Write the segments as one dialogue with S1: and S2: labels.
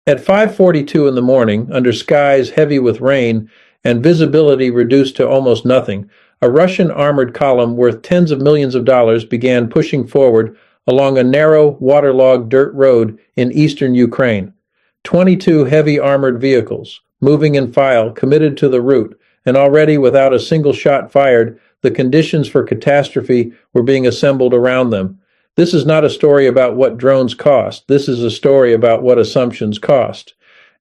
S1: At 5:42 in the morning, under skies heavy with rain and visibility reduced to almost nothing, a Russian armored column worth tens of millions of dollars began pushing forward along a narrow, waterlogged dirt road in eastern Ukraine. 22 heavy armored vehicles, moving in file, committed to the route, and already without a single shot fired, the conditions for catastrophe were being assembled around them. This is not a story about what drones cost. This is a story about what assumptions cost,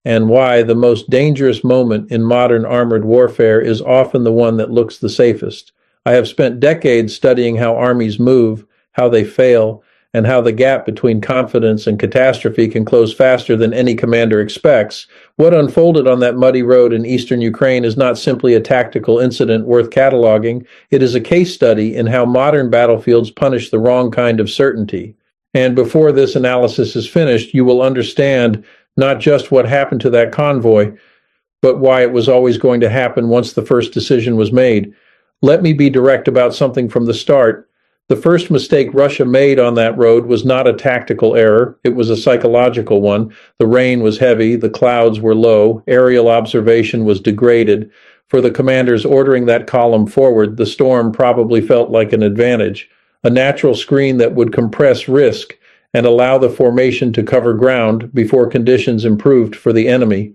S1: and why the most dangerous moment in modern armored warfare is often the one that looks the safest. I have spent decades studying how armies move, how they fail, and how the gap between confidence and catastrophe can close faster than any commander expects. What unfolded on that muddy road in eastern Ukraine is not simply a tactical incident worth cataloging, it is a case study in how modern battlefields punish the wrong kind of certainty. And before this analysis is finished, you will understand not just what happened to that convoy, but why it was always going to happen once the first decision was made. Let me be direct about something from the start. The first mistake Russia made on that road was not a tactical error, it was a psychological one. The rain was heavy, the clouds were low, aerial observation was degraded. For the commanders ordering that column forward, the storm probably felt like an advantage, a natural screen that would compress risk and allow the formation to cover ground before conditions improved for the enemy.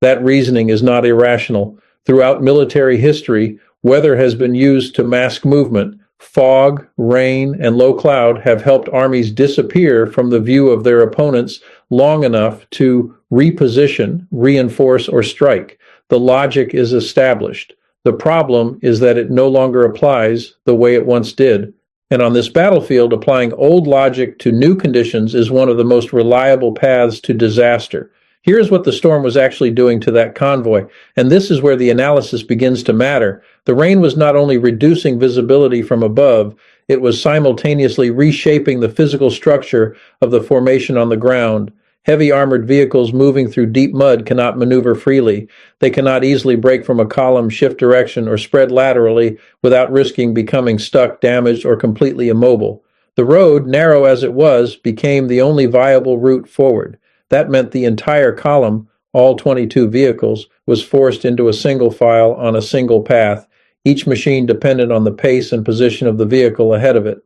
S1: That reasoning is not irrational. Throughout military history, weather has been used to mask movement. Fog, rain, and low cloud have helped armies disappear from the view of their opponents long enough to reposition, reinforce, or strike. The logic is established. The problem is that it no longer applies the way it once did. And on this battlefield, applying old logic to new conditions is one of the most reliable paths to disaster. Here's what the storm was actually doing to that convoy, and this is where the analysis begins to matter. The rain was not only reducing visibility from above, it was simultaneously reshaping the physical structure of the formation on the ground. Heavy armored vehicles moving through deep mud cannot maneuver freely. They cannot easily break from a column, shift direction, or spread laterally without risking becoming stuck, damaged, or completely immobile. The road, narrow as it was, became the only viable route forward. That meant the entire column, all 22 vehicles, was forced into a single file on a single path, each machine dependent on the pace and position of the vehicle ahead of it.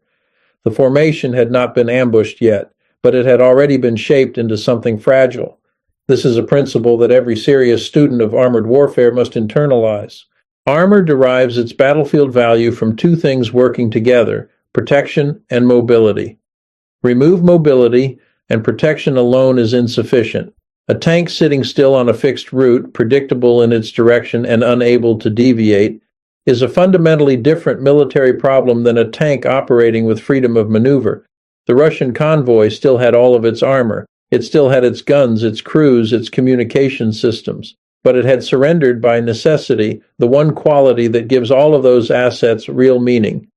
S1: The formation had not been ambushed yet, but it had already been shaped into something fragile. This is a principle that every serious student of armored warfare must internalize. Armor derives its battlefield value from two things working together: protection and mobility. Remove mobility, and protection alone is insufficient. A tank sitting still on a fixed route, predictable in its direction and unable to deviate, is a fundamentally different military problem than a tank operating with freedom of maneuver. The Russian convoy still had all of its armor. It still had its guns, its crews, its communication systems. But it had surrendered by necessity the one quality that gives all of those assets real meaning.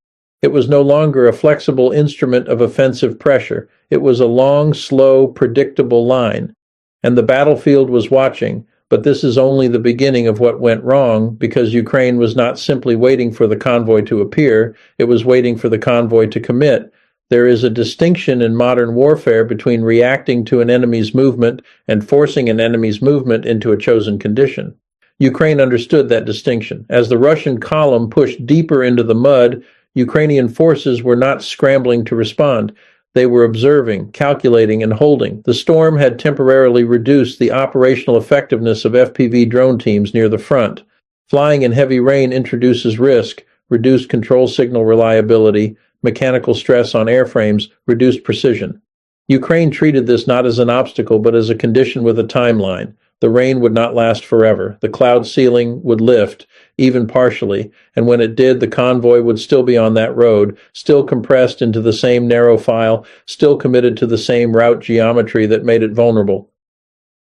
S1: It was no longer a flexible instrument of offensive pressure. It was a long, slow, predictable line. And the battlefield was watching, but this is only the beginning of what went wrong, because Ukraine was not simply waiting for the convoy to appear, it was waiting for the convoy to commit. There is a distinction in modern warfare between reacting to an enemy's movement and forcing an enemy's movement into a chosen condition. Ukraine understood that distinction. As the Russian column pushed deeper into the mud, Ukrainian forces were not scrambling to respond. They were observing, calculating, and holding. The storm had temporarily reduced the operational effectiveness of FPV drone teams near the front. Flying in heavy rain introduces risk, reduced control signal reliability, mechanical stress on airframes, reduced precision. Ukraine treated this not as an obstacle, but as a condition with a timeline. The rain would not last forever. The cloud ceiling would lift, even partially, and when it did, the convoy would still be on that road, still compressed into the same narrow file, still committed to the same route geometry that made it vulnerable.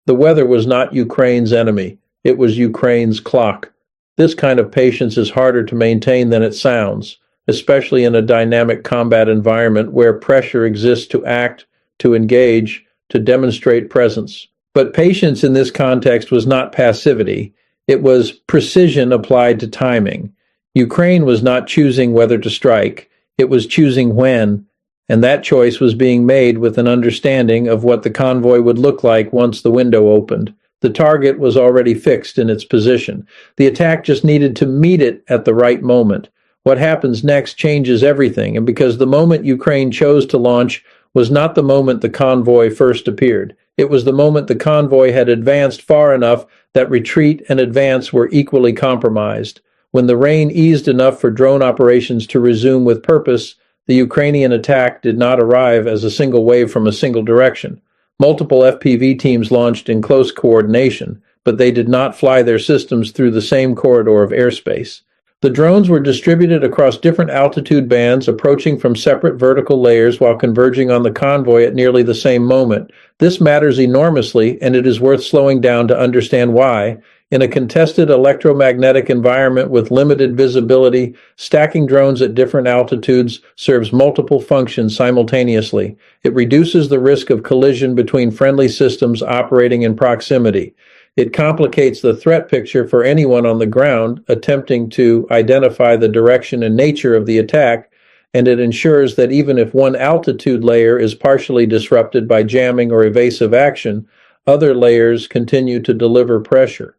S1: The weather was not Ukraine's enemy. It was Ukraine's clock. This kind of patience is harder to maintain than it sounds, especially in a dynamic combat environment where pressure exists to act, to engage, to demonstrate presence. But patience in this context was not passivity. It was precision applied to timing. Ukraine was not choosing whether to strike. It was choosing when. and that choice was being made with an understanding of what the convoy would look like once the window opened. The target was already fixed in its position. The attack just needed to meet it at the right moment. What happens next changes everything, and because the moment Ukraine chose to launch was not the moment the convoy first appeared. It was the moment the convoy had advanced far enough that retreat and advance were equally compromised. When the rain eased enough for drone operations to resume with purpose, the Ukrainian attack did not arrive as a single wave from a single direction. Multiple FPV teams launched in close coordination, but they did not fly their systems through the same corridor of airspace. The drones were distributed across different altitude bands, approaching from separate vertical layers while converging on the convoy at nearly the same moment. This matters enormously, and it is worth slowing down to understand why. In a contested electromagnetic environment with limited visibility, stacking drones at different altitudes serves multiple functions simultaneously. It reduces the risk of collision between friendly systems operating in proximity. It complicates the threat picture for anyone on the ground attempting to identify the direction and nature of the attack, and it ensures that even if one altitude layer is partially disrupted by jamming or evasive action, other layers continue to deliver pressure.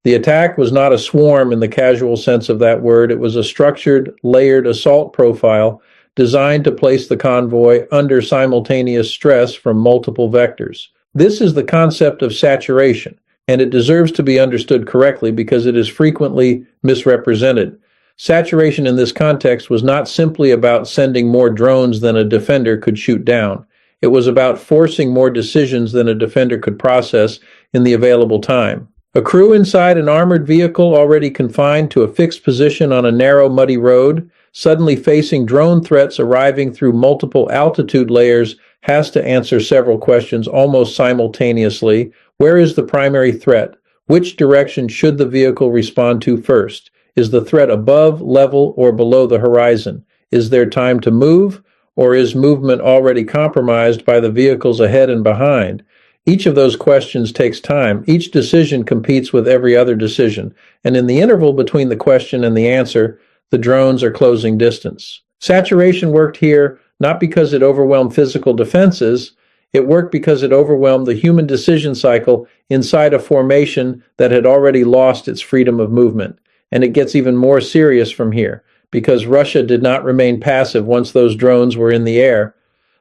S1: The attack was not a swarm in the casual sense of that word. It was a structured, layered assault profile designed to place the convoy under simultaneous stress from multiple vectors. This is the concept of saturation, and it deserves to be understood correctly because it is frequently misrepresented. Saturation in this context was not simply about sending more drones than a defender could shoot down. It was about forcing more decisions than a defender could process in the available time. A crew inside an armored vehicle already confined to a fixed position on a narrow, muddy road, suddenly facing drone threats arriving through multiple altitude layers, has to answer several questions almost simultaneously. Where is the primary threat? Which direction should the vehicle respond to first? Is the threat above, level, or below the horizon? Is there time to move, or is movement already compromised by the vehicles ahead and behind? Each of those questions takes time. Each decision competes with every other decision, and in the interval between the question and the answer, the drones are closing distance. Saturation worked here not because it overwhelmed physical defenses. It worked because it overwhelmed the human decision cycle inside a formation that had already lost its freedom of movement. And it gets even more serious from here, because Russia did not remain passive once those drones were in the air.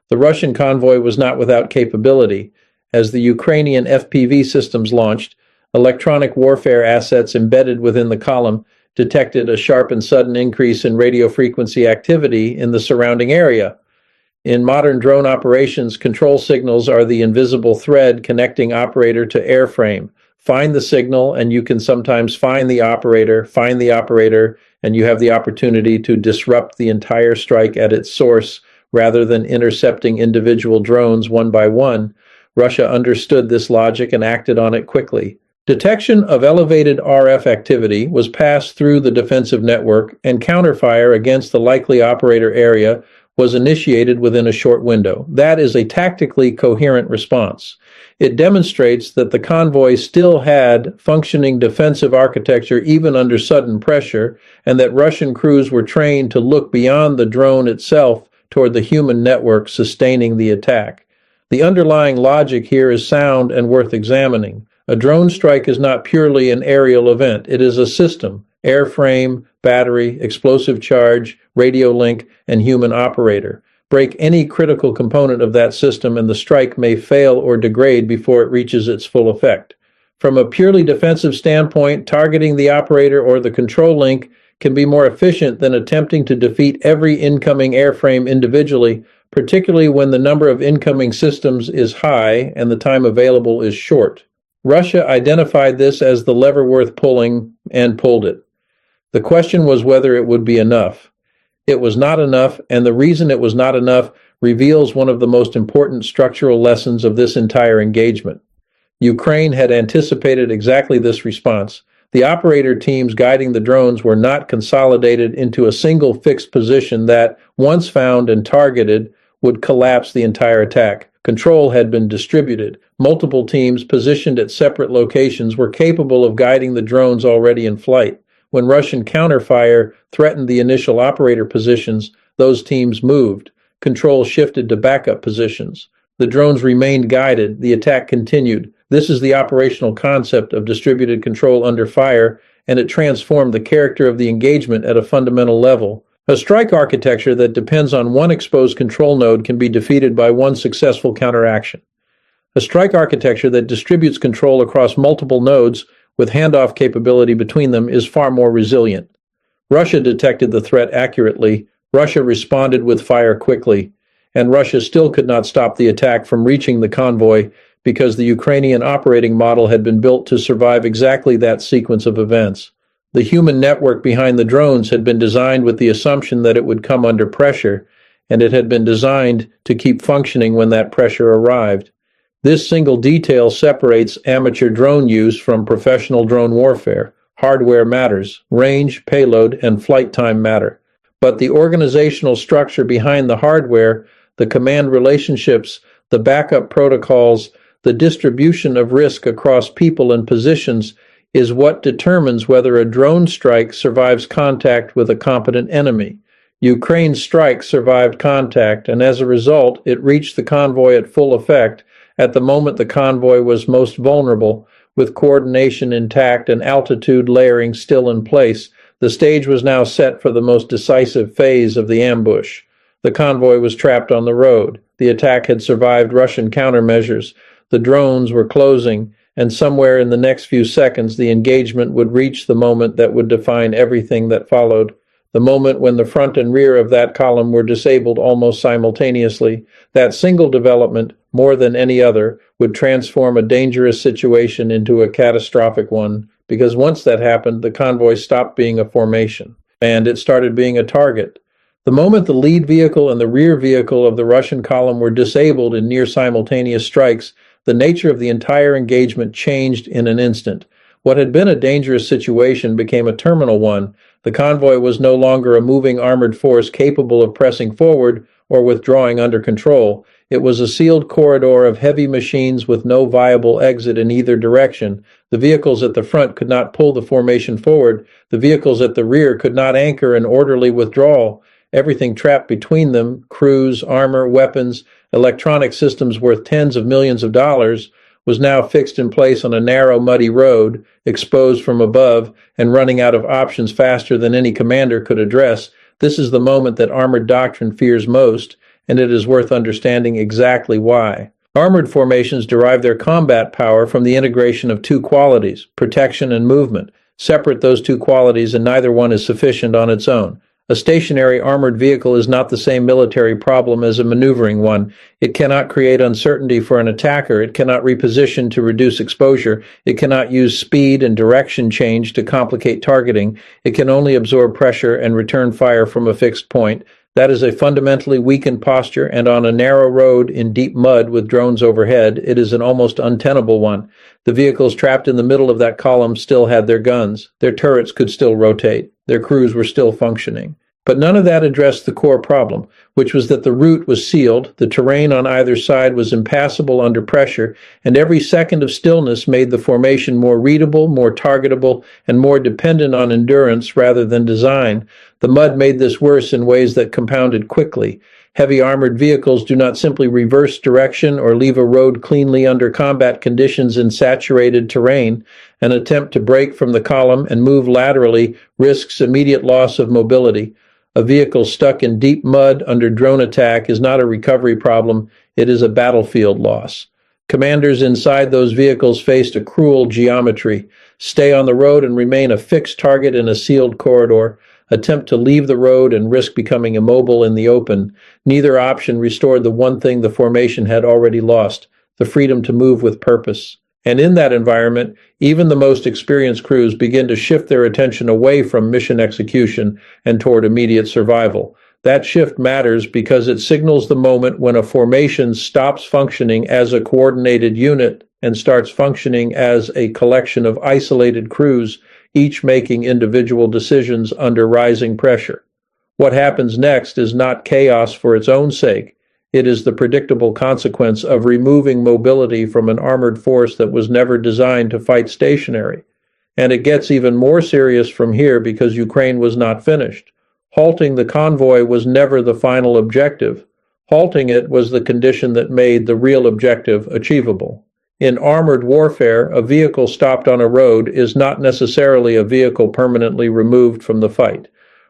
S1: The Russian convoy was not without capability. As the Ukrainian FPV systems launched, electronic warfare assets embedded within the column detected a sharp and sudden increase in radio frequency activity in the surrounding area. In modern drone operations, control signals are the invisible thread connecting operator to airframe. Find the signal, and you can sometimes find the operator, and you have the opportunity to disrupt the entire strike at its source rather than intercepting individual drones one by one. Russia understood this logic and acted on it quickly. Detection of elevated RF activity was passed through the defensive network, and counterfire against the likely operator area was initiated within a short window. That is a tactically coherent response. It demonstrates that the convoy still had functioning defensive architecture even under sudden pressure, and that Russian crews were trained to look beyond the drone itself toward the human network sustaining the attack. The underlying logic here is sound and worth examining. A drone strike is not purely an aerial event. It is a system: airframe, battery, explosive charge, radio link, and human operator. Break any critical component of that system and the strike may fail or degrade before it reaches its full effect. From a purely defensive standpoint, targeting the operator or the control link can be more efficient than attempting to defeat every incoming airframe individually, particularly when the number of incoming systems is high and the time available is short. Russia identified this as the lever worth pulling and pulled it. The question was whether it would be enough. It was not enough, and the reason it was not enough reveals one of the most important structural lessons of this entire engagement. Ukraine had anticipated exactly this response. The operator teams guiding the drones were not consolidated into a single fixed position that, once found and targeted, would collapse the entire attack. Control had been distributed. Multiple teams positioned at separate locations were capable of guiding the drones already in flight. When Russian counterfire threatened the initial operator positions, those teams moved. control shifted to backup positions. The drones remained guided. The attack continued. This is the operational concept of distributed control under fire, and it transformed the character of the engagement at a fundamental level. A strike architecture that depends on one exposed control node can be defeated by one successful counteraction. A strike architecture that distributes control across multiple nodes with handoff capability between them is far more resilient. Russia detected the threat accurately, Russia responded with fire quickly, and Russia still could not stop the attack from reaching the convoy because the Ukrainian operating model had been built to survive exactly that sequence of events. The human network behind the drones had been designed with the assumption that it would come under pressure, and it had been designed to keep functioning when that pressure arrived. This single detail separates amateur drone use from professional drone warfare. Hardware matters, range, payload, and flight time matter. But the organizational structure behind the hardware, the command relationships, the backup protocols, the distribution of risk across people and positions is what determines whether a drone strike survives contact with a competent enemy. Ukraine's strike survived contact, and as a result, it reached the convoy at full effect at the moment the convoy was most vulnerable, with coordination intact and altitude layering still in place. The stage was now set for the most decisive phase of the ambush. The convoy was trapped on the road. The attack had survived Russian countermeasures. The drones were closing, and somewhere in the next few seconds the engagement would reach the moment that would define everything that followed. The moment when the front and rear of that column were disabled almost simultaneously. That single development, more than any other, would transform a dangerous situation into a catastrophic one, because once that happened, the convoy stopped being a formation, and it started being a target. The moment the lead vehicle and the rear vehicle of the Russian column were disabled in near simultaneous strikes, the nature of the entire engagement changed in an instant. What had been a dangerous situation became a terminal one. The convoy was no longer a moving armored force capable of pressing forward or withdrawing under control. It was a sealed corridor of heavy machines with no viable exit in either direction. The vehicles at the front could not pull the formation forward. The vehicles at the rear could not anchor an orderly withdrawal. Everything trapped between them, crews, armor, weapons, electronic systems worth tens of millions of dollars, was now fixed in place on a narrow, muddy road, exposed from above, and running out of options faster than any commander could address. This is the moment that armored doctrine fears most, and it is worth understanding exactly why. Armored formations derive their combat power from the integration of two qualities, protection and movement. Separate those two qualities, and neither one is sufficient on its own. A stationary armored vehicle is not the same military problem as a maneuvering one. It cannot create uncertainty for an attacker. It cannot reposition to reduce exposure. It cannot use speed and direction change to complicate targeting. It can only absorb pressure and return fire from a fixed point. That is a fundamentally weakened posture, and on a narrow road in deep mud with drones overhead, it is an almost untenable one. The vehicles trapped in the middle of that column still had their guns. Their turrets could still rotate. Their crews were still functioning. But none of that addressed the core problem, which was that the route was sealed, the terrain on either side was impassable under pressure, and every second of stillness made the formation more readable, more targetable, and more dependent on endurance rather than design. The mud made this worse in ways that compounded quickly. Heavy armored vehicles do not simply reverse direction or leave a road cleanly under combat conditions in saturated terrain. An attempt to break from the column and move laterally risks immediate loss of mobility. A vehicle stuck in deep mud under drone attack is not a recovery problem, it is a battlefield loss. Commanders inside those vehicles faced a cruel geometry. Stay on the road and remain a fixed target in a sealed corridor. Attempt to leave the road and risk becoming immobile in the open. Neither option restored the one thing the formation had already lost, the freedom to move with purpose. And in that environment, even the most experienced crews begin to shift their attention away from mission execution and toward immediate survival. That shift matters because it signals the moment when a formation stops functioning as a coordinated unit and starts functioning as a collection of isolated crews, each making individual decisions under rising pressure. What happens next is not chaos for its own sake. It is the predictable consequence of removing mobility from an armored force that was never designed to fight stationary. And it gets even more serious from here because Ukraine was not finished. Halting the convoy was never the final objective. Halting it was the condition that made the real objective achievable. In armored warfare, a vehicle stopped on a road is not necessarily a vehicle permanently removed from the fight.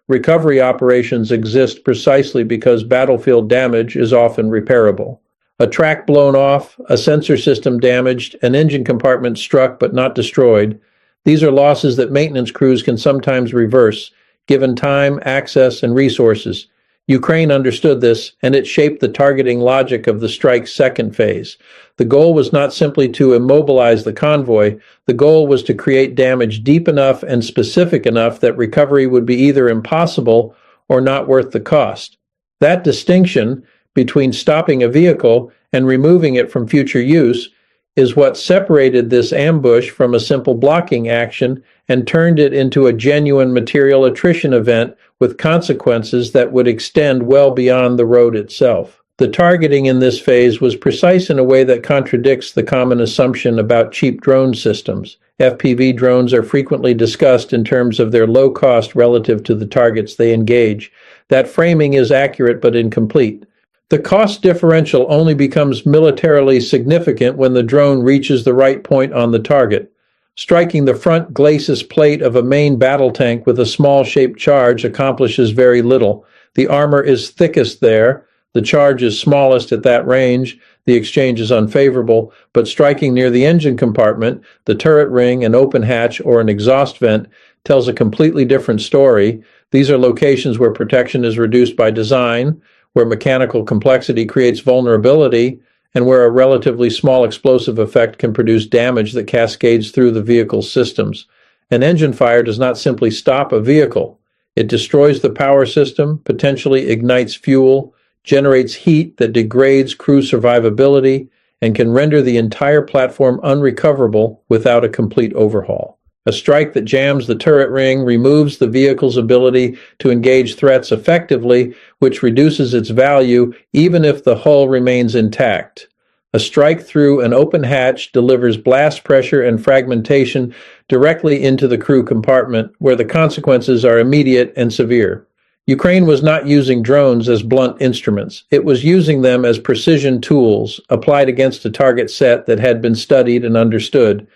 S1: Recovery operations exist precisely because battlefield damage is often repairable. A track blown off, a sensor system damaged, an engine compartment struck but not destroyed. These are losses that maintenance crews can sometimes reverse, given time, access, and resources. Ukraine understood this, and it shaped the targeting logic of the strike's second phase. The goal was not simply to immobilize the convoy, the goal was to create damage deep enough and specific enough that recovery would be either impossible or not worth the cost. That distinction between stopping a vehicle and removing it from future use is what separated this ambush from a simple blocking action and turned it into a genuine material attrition event with consequences that would extend well beyond the road itself. The targeting in this phase was precise in a way that contradicts the common assumption about cheap drone systems. FPV drones are frequently discussed in terms of their low cost relative to the targets they engage. That framing is accurate but incomplete. The cost differential only becomes militarily significant when the drone reaches the right point on the target. Striking the front glacis plate of a main battle tank with a small-shaped charge accomplishes very little. The armor is thickest there, the charge is smallest at that range, the exchange is unfavorable, but striking near the engine compartment, the turret ring, an open hatch, or an exhaust vent tells a completely different story. These are locations where protection is reduced by design, where mechanical complexity creates vulnerability, and where a relatively small explosive effect can produce damage that cascades through the vehicle's systems. An engine fire does not simply stop a vehicle. It destroys the power system, potentially ignites fuel, generates heat that degrades crew survivability, and can render the entire platform unrecoverable without a complete overhaul. A strike that jams the turret ring removes the vehicle's ability to engage threats effectively, which reduces its value even if the hull remains intact. A strike through an open hatch delivers blast pressure and fragmentation directly into the crew compartment, where the consequences are immediate and severe. Ukraine was not using drones as blunt instruments. It was using them as precision tools applied against a target set that had been studied and understood.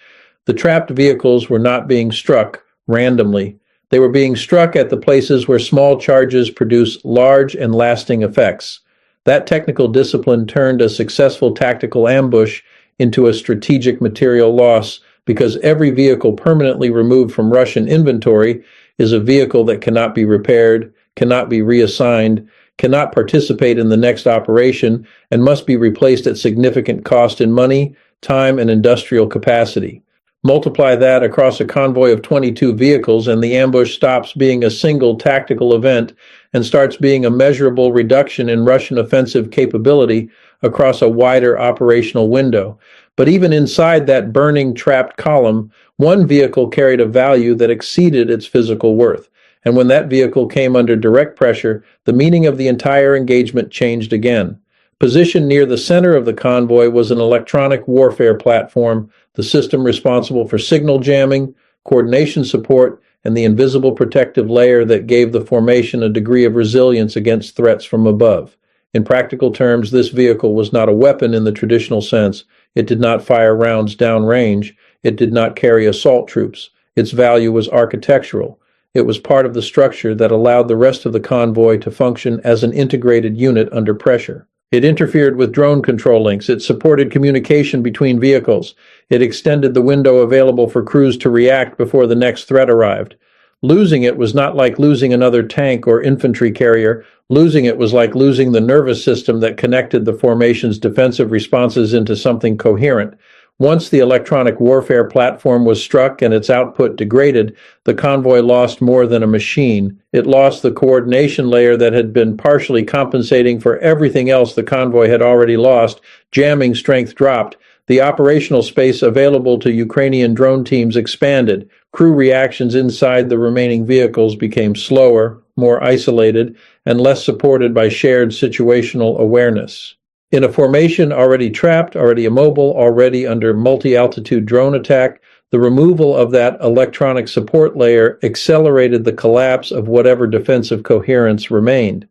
S1: The trapped vehicles were not being struck randomly. They were being struck at the places where small charges produce large and lasting effects. That technical discipline turned a successful tactical ambush into a strategic material loss because every vehicle permanently removed from Russian inventory is a vehicle that cannot be repaired, cannot be reassigned, cannot participate in the next operation, and must be replaced at significant cost in money, time, and industrial capacity. Multiply that across a convoy of 22 vehicles, and the ambush stops being a single tactical event and starts being a measurable reduction in Russian offensive capability across a wider operational window. But even inside that burning, trapped column, one vehicle carried a value that exceeded its physical worth. And when that vehicle came under direct pressure, the meaning of the entire engagement changed again. Positioned near the center of the convoy was an electronic warfare platform, the system responsible for signal jamming, coordination support, and the invisible protective layer that gave the formation a degree of resilience against threats from above. In practical terms, this vehicle was not a weapon in the traditional sense. It did not fire rounds downrange. It did not carry assault troops. Its value was architectural. It was part of the structure that allowed the rest of the convoy to function as an integrated unit under pressure. It interfered with drone control links. It supported communication between vehicles. It extended the window available for crews to react before the next threat arrived. Losing it was not like losing another tank or infantry carrier. Losing it was like losing the nervous system that connected the formation's defensive responses into something coherent. Once the electronic warfare platform was struck and its output degraded, the convoy lost more than a machine. It lost the coordination layer that had been partially compensating for everything else the convoy had already lost. Jamming strength dropped. The operational space available to Ukrainian drone teams expanded. Crew reactions inside the remaining vehicles became slower, more isolated, and less supported by shared situational awareness. In a formation already trapped, already immobile, already under multi-altitude drone attack, the removal of that electronic support layer accelerated the collapse of whatever defensive coherence remained.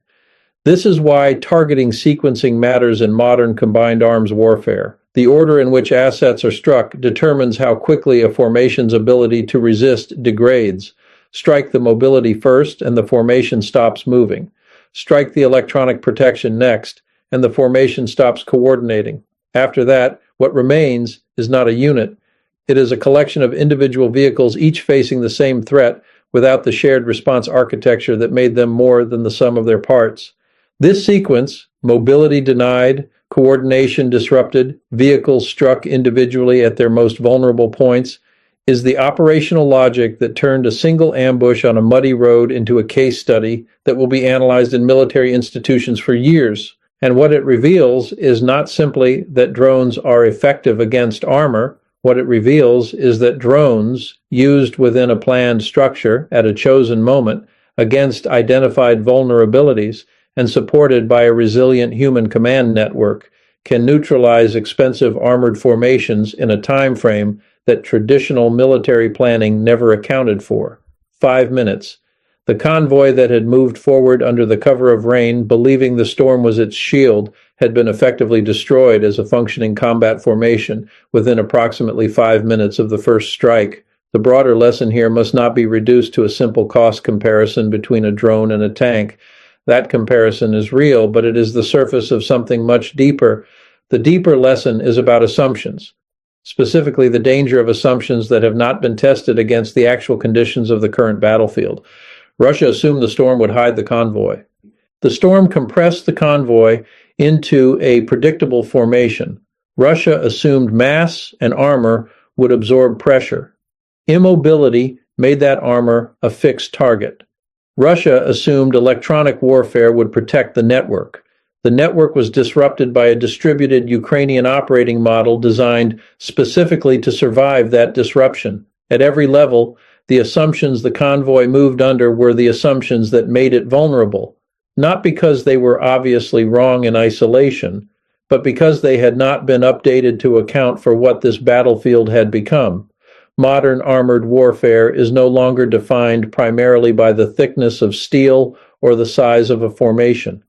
S1: This is why targeting sequencing matters in modern combined arms warfare. The order in which assets are struck determines how quickly a formation's ability to resist degrades. Strike the mobility first, and the formation stops moving. Strike the electronic protection next, and the formation stops coordinating. After that, what remains is not a unit. It is a collection of individual vehicles, each facing the same threat, without the shared response architecture that made them more than the sum of their parts. This sequence, mobility denied, coordination disrupted, vehicles struck individually at their most vulnerable points, is the operational logic that turned a single ambush on a muddy road into a case study that will be analyzed in military institutions for years. And what it reveals is not simply that drones are effective against armor. What it reveals is that drones, used within a planned structure at a chosen moment against identified vulnerabilities and supported by a resilient human command network, can neutralize expensive armored formations in a time frame that traditional military planning never accounted for. 5 minutes. The convoy that had moved forward under the cover of rain, believing the storm was its shield, had been effectively destroyed as a functioning combat formation within approximately 5 minutes of the first strike. The broader lesson here must not be reduced to a simple cost comparison between a drone and a tank. That comparison is real, but it is the surface of something much deeper. The deeper lesson is about assumptions, specifically the danger of assumptions that have not been tested against the actual conditions of the current battlefield. Russia assumed the storm would hide the convoy. The storm compressed the convoy into a predictable formation. Russia assumed mass and armor would absorb pressure. Immobility made that armor a fixed target. Russia assumed electronic warfare would protect the network. The network was disrupted by a distributed Ukrainian operating model designed specifically to survive that disruption. At every level, the assumptions the convoy moved under were the assumptions that made it vulnerable, not because they were obviously wrong in isolation, but because they had not been updated to account for what this battlefield had become. Modern armored warfare is no longer defined primarily by the thickness of steel or the size of a formation.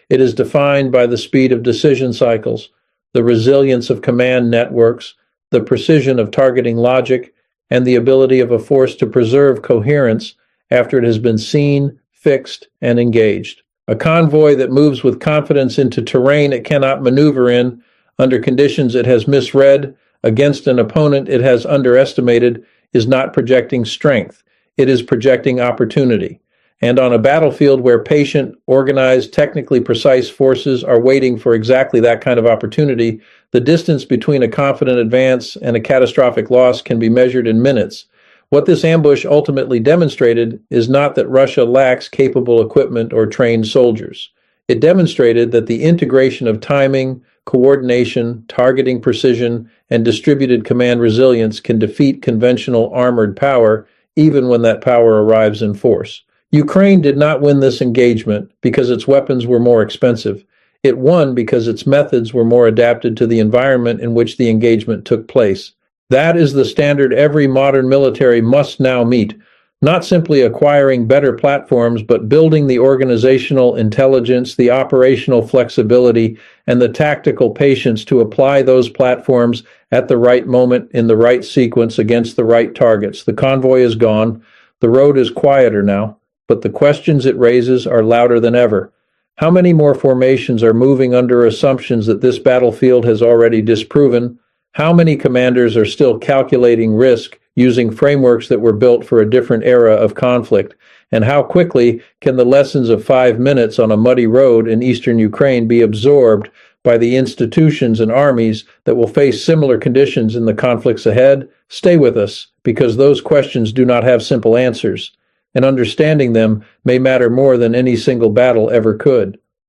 S1: It is defined by the speed of decision cycles, the resilience of command networks, the precision of targeting logic, and the ability of a force to preserve coherence after it has been seen, fixed, and engaged. A convoy that moves with confidence into terrain it cannot maneuver in, under conditions it has misread, against an opponent it has underestimated, is not projecting strength. It is projecting opportunity. And on a battlefield where patient, organized, technically precise forces are waiting for exactly that kind of opportunity, the distance between a confident advance and a catastrophic loss can be measured in minutes. What this ambush ultimately demonstrated is not that Russia lacks capable equipment or trained soldiers. It demonstrated that the integration of timing, coordination, targeting precision, and distributed command resilience can defeat conventional armored power, even when that power arrives in force. Ukraine did not win this engagement because its weapons were more expensive. It won because its methods were more adapted to the environment in which the engagement took place. That is the standard every modern military must now meet, not simply acquiring better platforms, but building the organizational intelligence, the operational flexibility, and the tactical patience to apply those platforms at the right moment in the right sequence against the right targets. The convoy is gone. The road is quieter now, but the questions it raises are louder than ever. How many more formations are moving under assumptions that this battlefield has already disproven? How many commanders are still calculating risk using frameworks that were built for a different era of conflict? And how quickly can the lessons of 5 minutes on a muddy road in eastern Ukraine be absorbed by the institutions and armies that will face similar conditions in the conflicts ahead? Stay with us, because those questions do not have simple answers, and understanding them may matter more than any single battle ever could.